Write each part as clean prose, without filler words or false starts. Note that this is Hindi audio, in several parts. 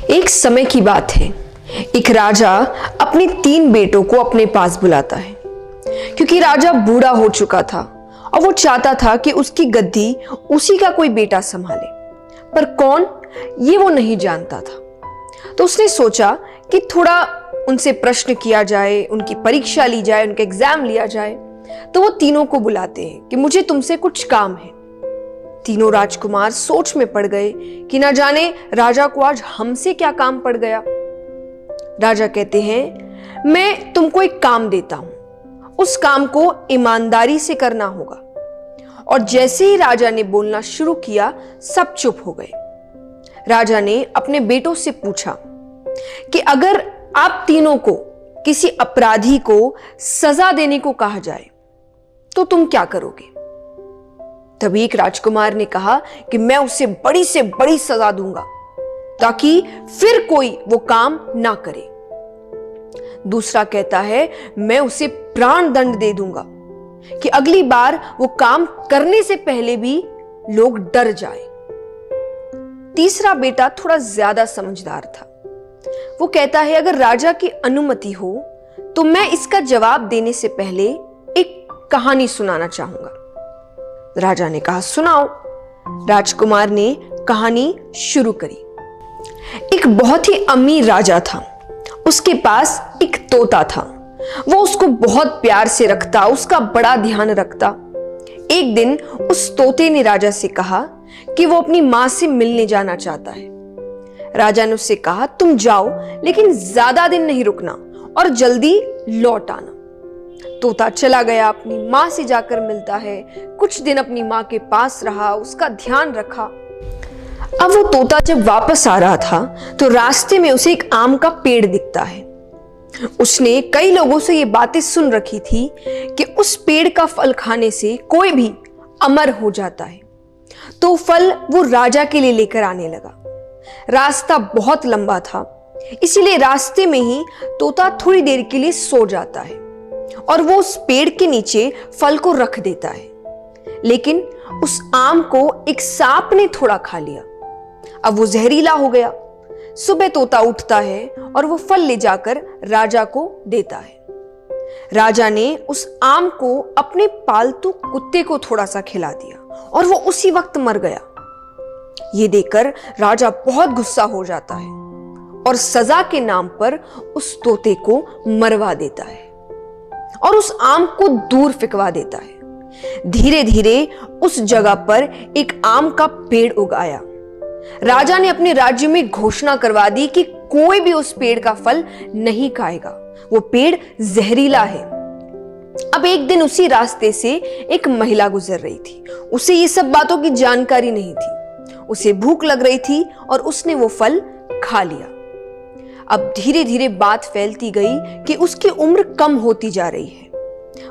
एक समय की बात है, एक राजा अपने 3 बेटों को अपने पास बुलाता है क्योंकि राजा बूढ़ा हो चुका था और वो चाहता था कि उसकी गद्दी उसी का कोई बेटा संभाले, पर कौन ये वो नहीं जानता था। तो उसने सोचा कि थोड़ा उनसे प्रश्न किया जाए, उनकी परीक्षा ली जाए, उनका एग्जाम लिया जाए। तो वो तीनों को बुलाते हैं कि मुझे तुमसे कुछ काम है। तीनों राजकुमार सोच में पड़ गए कि ना जाने राजा को आज हमसे क्या काम पड़ गया। राजा कहते हैं, मैं तुमको एक काम देता हूं, उस काम को ईमानदारी से करना होगा। और जैसे ही राजा ने बोलना शुरू किया, सब चुप हो गए। राजा ने अपने बेटों से पूछा कि अगर आप तीनों को किसी अपराधी को सजा देने को कहा जाए तो तुम क्या करोगे? तभी एक राजकुमार ने कहा कि मैं उसे बड़ी से बड़ी सजा दूंगा ताकि फिर कोई वो काम ना करे। दूसरा कहता है, मैं उसे प्राण दंड दे दूंगा कि अगली बार वो काम करने से पहले भी लोग डर जाए। तीसरा बेटा थोड़ा ज्यादा समझदार था। वो कहता है, अगर राजा की अनुमति हो तो मैं इसका जवाब देने से पहले एक कहानी सुनाना चाहूंगा। राजा ने कहा, सुनाओ। राजकुमार ने कहानी शुरू करी। एक बहुत ही अमीर राजा था। उसके पास एक तोता था। वो उसको बहुत प्यार से रखता, उसका बड़ा ध्यान रखता। एक दिन उस तोते ने राजा से कहा कि वो अपनी मां से मिलने जाना चाहता है। राजा ने उससे कहा, तुम जाओ लेकिन ज्यादा दिन नहीं रुकना और जल्दी लौट आना। तोता चला गया, अपनी मां से जाकर मिलता है। कुछ दिन अपनी मां के पास रहा, उसका ध्यान रखा। अब वो तोता जब वापस आ रहा था तो रास्ते में उसे एक आम का पेड़ दिखता है। उसने कई लोगों से ये बातें सुन रखी थी कि उस पेड़ का फल खाने से कोई भी अमर हो जाता है। तो फल वो राजा के लिए लेकर आने लगा। रास्ता बहुत लंबा था, इसीलिए रास्ते में ही तोता थोड़ी देर के लिए सो जाता है और वो उस पेड़ के नीचे फल को रख देता है। लेकिन उस आम को एक सांप ने थोड़ा खा लिया। अब वो जहरीला हो गया। सुबह तोता उठता है और वो फल ले जाकर राजा को देता है। राजा ने उस आम को अपने पालतू कुत्ते को थोड़ा सा खिला दिया और वो उसी वक्त मर गया। ये देखकर राजा बहुत गुस्सा हो जाता है और सजा के नाम पर उस तोते को मरवा देता है और उस आम को दूर फेंकवा देता है। धीरे धीरे उस जगह पर एक आम का पेड़ उगाया। राजा ने अपने राज्य में घोषणा करवा दी कि कोई भी उस पेड़ का फल नहीं खाएगा, वो पेड़ जहरीला है। अब एक दिन उसी रास्ते से एक महिला गुजर रही थी। उसे ये सब बातों की जानकारी नहीं थी। उसे भूख लग रही थी और उसने वो फल खा लिया। अब धीरे धीरे बात फैलती गई कि उसकी उम्र कम होती जा रही है,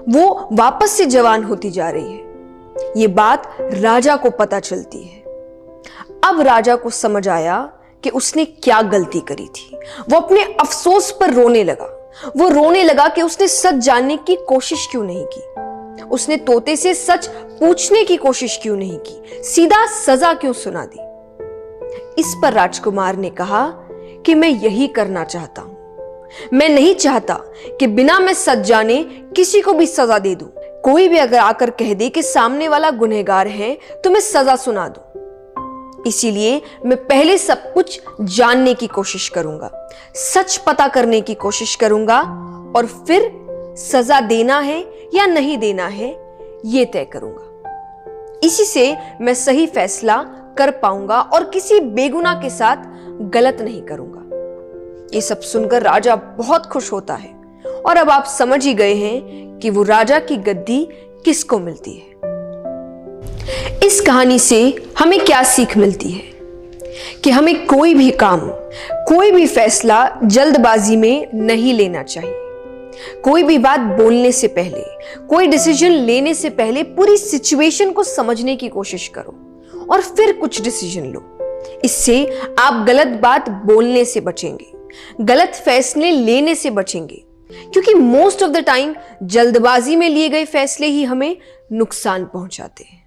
वो वापस से जवान होती जा रही है। ये बात राजा को पता चलती है। अब राजा को समझ आया कि उसने क्या गलती करी थी। वो अपने अफसोस पर रोने लगा। वो रोने लगा कि उसने सच जानने की कोशिश क्यों नहीं की, उसने तोते से सच पूछने की कोशिश क्यों नहीं की, सीधा सजा क्यों सुना दी। इस पर राजकुमार ने कहा कि मैं यही करना चाहता हूं। मैं नहीं चाहता कि बिना मैं सच जाने किसी को भी सजा दे दूं। कोई भी अगर आकर कह दे कि सामने वाला गुनहगार है तो मैं सजा सुना दूं। इसीलिए मैं पहले सब कुछ जानने की कोशिश करूंगा, सच पता करने की कोशिश करूंगा और फिर सजा देना है या नहीं देना है ये तय करूंगा। इसी से मैं सही फैसला कर पाऊंगा और किसी बेगुनाह के साथ गलत नहीं करूंगा। ये सब सुनकर राजा बहुत खुश होता है और अब आप समझ ही गए हैं कि वो राजा की गद्दी किसको मिलती है। इस कहानी से हमें क्या सीख मिलती है कि हमें कोई भी काम, कोई भी फैसला जल्दबाजी में नहीं लेना चाहिए। कोई भी बात बोलने से पहले, कोई डिसीजन लेने से पहले पूरी सिचुएशन को समझने की कोशिश करो और फिर कुछ डिसीजन लो। इससे आप गलत बात बोलने से बचेंगे, गलत फैसले लेने से बचेंगे, क्योंकि मोस्ट ऑफ द टाइम जल्दबाजी में लिए गए फैसले ही हमें नुकसान पहुंचाते हैं।